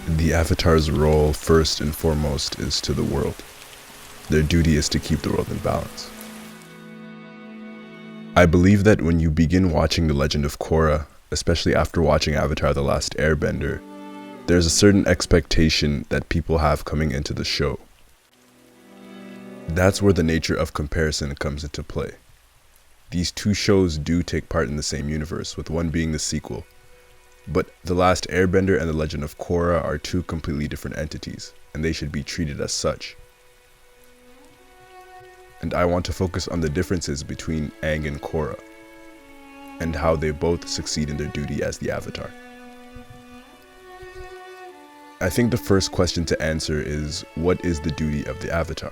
The Avatar's role, first and foremost, is to the world. Their duty is to keep the world in balance. I believe that when you begin watching The Legend of Korra, especially after watching Avatar: The Last Airbender, there's a certain expectation that people have coming into the show. That's where the nature of comparison comes into play. These two shows do take part in the same universe, with one being the sequel. But The Last Airbender and The Legend of Korra are two completely different entities, and they should be treated as such. And I want to focus on the differences between Aang and Korra, and how they both succeed in their duty as the Avatar. I think the first question to answer is, what is the duty of the Avatar?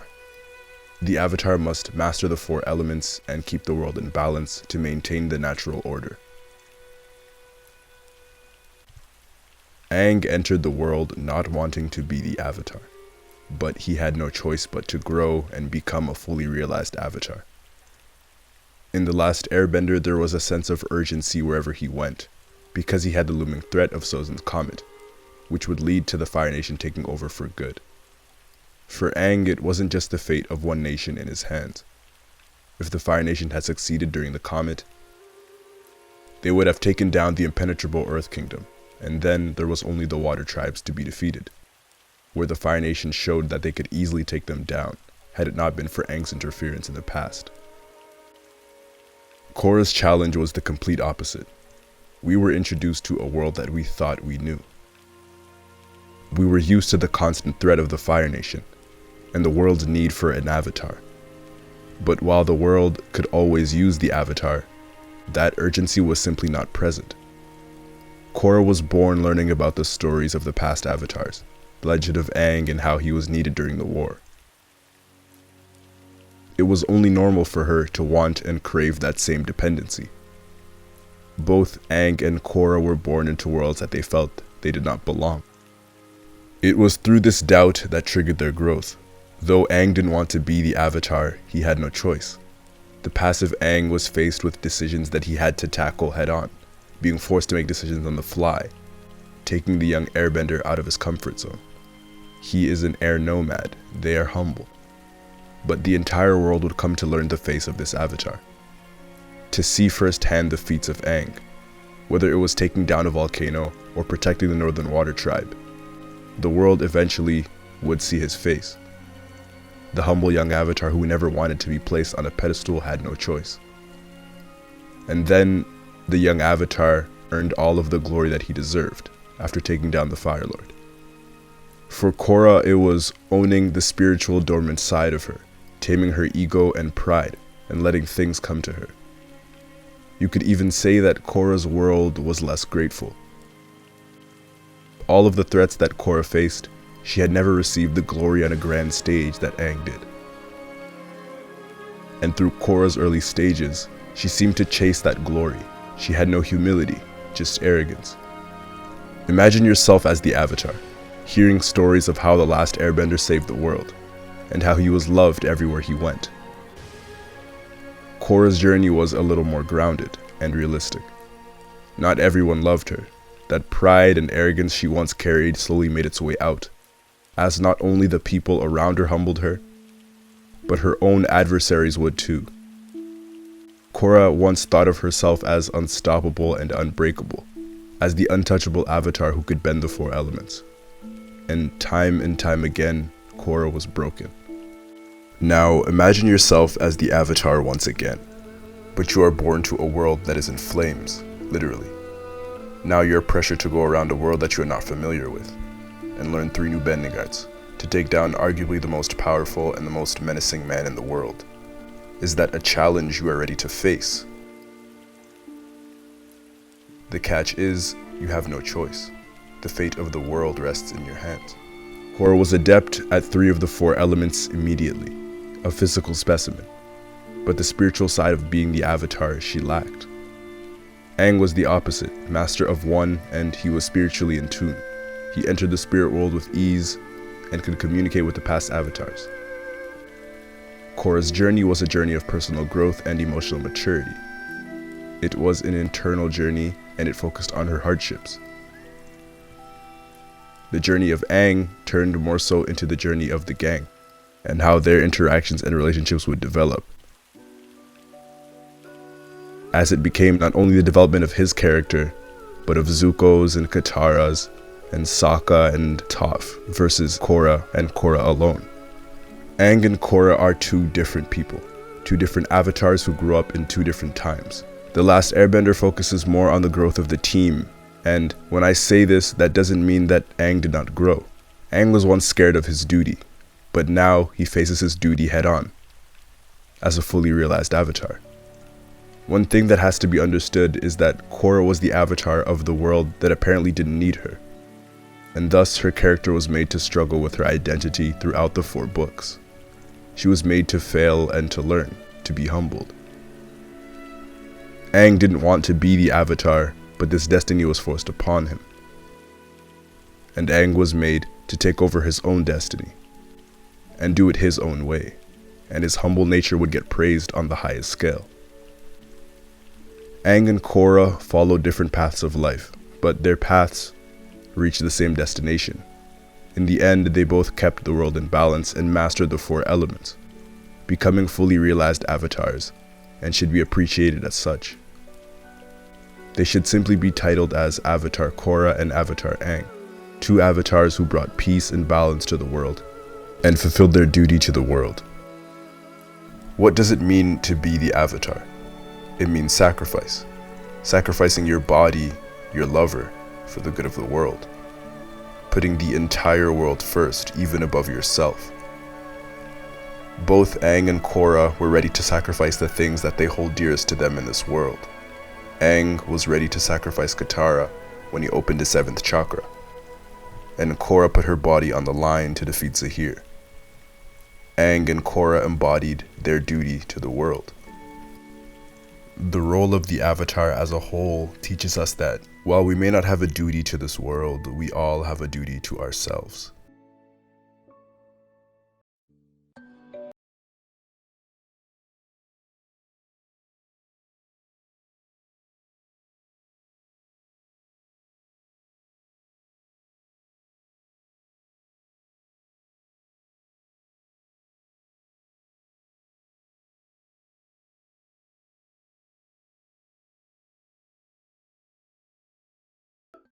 The Avatar must master the four elements and keep the world in balance to maintain the natural order. Aang entered the world not wanting to be the Avatar, but he had no choice but to grow and become a fully realized Avatar. In The Last Airbender, there was a sense of urgency wherever he went, because he had the looming threat of Sozin's Comet, which would lead to the Fire Nation taking over for good. For Aang, it wasn't just the fate of one nation in his hands. If the Fire Nation had succeeded during the Comet, they would have taken down the impenetrable Earth Kingdom, and then there was only the Water Tribes to be defeated, where the Fire Nation showed that they could easily take them down, had it not been for Aang's interference in the past. Korra's challenge was the complete opposite. We were introduced to a world that we thought we knew. We were used to the constant threat of the Fire Nation, and the world's need for an Avatar. But while the world could always use the Avatar, that urgency was simply not present. Korra was born learning about the stories of the past Avatars, the legend of Aang and how he was needed during the war. It was only normal for her to want and crave that same dependency. Both Aang and Korra were born into worlds that they felt they did not belong. It was through this doubt that triggered their growth. Though Aang didn't want to be the Avatar, he had no choice. The passive Aang was faced with decisions that he had to tackle head-on, being forced to make decisions on the fly, taking the young airbender out of his comfort zone. He is an air nomad, they are humble. But the entire world would come to learn the face of this Avatar, to see firsthand the feats of Aang, whether it was taking down a volcano or protecting the Northern Water Tribe. The world eventually would see his face. The humble young Avatar who never wanted to be placed on a pedestal had no choice. And then, the young Avatar earned all of the glory that he deserved after taking down the Fire Lord. For Korra, it was owning the spiritual dormant side of her, taming her ego and pride, and letting things come to her. You could even say that Korra's world was less grateful. All of the threats that Korra faced, she had never received the glory on a grand stage that Aang did. And through Korra's early stages, she seemed to chase that glory. She had no humility, just arrogance. Imagine yourself as the Avatar, hearing stories of how the last Airbender saved the world, and how he was loved everywhere he went. Korra's journey was a little more grounded and realistic. Not everyone loved her. That pride and arrogance she once carried slowly made its way out, as not only the people around her humbled her, but her own adversaries would too. Korra once thought of herself as unstoppable and unbreakable, as the untouchable Avatar who could bend the four elements. And time again, Korra was broken. Now, imagine yourself as the Avatar once again, but you are born to a world that is in flames, literally. Now you're pressured to go around a world that you are not familiar with, and learn 3 new bending arts, to take down arguably the most powerful and the most menacing man in the world. Is that a challenge you are ready to face? The catch is, you have no choice. The fate of the world rests in your hands. Korra was adept at 3 of the 4 elements immediately, a physical specimen, but the spiritual side of being the Avatar she lacked. Aang was the opposite, master of 1, and he was spiritually in tune. He entered the spirit world with ease and could communicate with the past Avatars. Korra's journey was a journey of personal growth and emotional maturity. It was an internal journey, and it focused on her hardships. The journey of Aang turned more so into the journey of the gang, and how their interactions and relationships would develop, as it became not only the development of his character, but of Zuko's and Katara's, and Sokka and Toph versus Korra and Korra alone. Aang and Korra are two different people, two different avatars who grew up in two different times. The Last Airbender focuses more on the growth of the team, and when I say this, that doesn't mean that Aang did not grow. Aang was once scared of his duty, but now he faces his duty head on, as a fully realized avatar. One thing that has to be understood is that Korra was the avatar of the world that apparently didn't need her, and thus her character was made to struggle with her identity throughout the 4 books. She was made to fail and to learn, to be humbled. Aang didn't want to be the avatar, but this destiny was forced upon him. And Aang was made to take over his own destiny, and do it his own way, and his humble nature would get praised on the highest scale. Aang and Korra followed different paths of life, but their paths reached the same destination. In the end, they both kept the world in balance and mastered the 4 elements, becoming fully realized avatars, and should be appreciated as such. They should simply be titled as Avatar Korra and Avatar Aang, 2 avatars who brought peace and balance to the world, and fulfilled their duty to the world. What does it mean to be the avatar? It means sacrifice. Sacrificing your body, your lover, for the good of the world. Putting the entire world first, even above yourself. Both Aang and Korra were ready to sacrifice the things that they hold dearest to them in this world. Aang was ready to sacrifice Katara when he opened his 7th chakra, and Korra put her body on the line to defeat Zahir. Aang and Korra embodied their duty to the world. The role of the Avatar as a whole teaches us that while we may not have a duty to this world, we all have a duty to ourselves.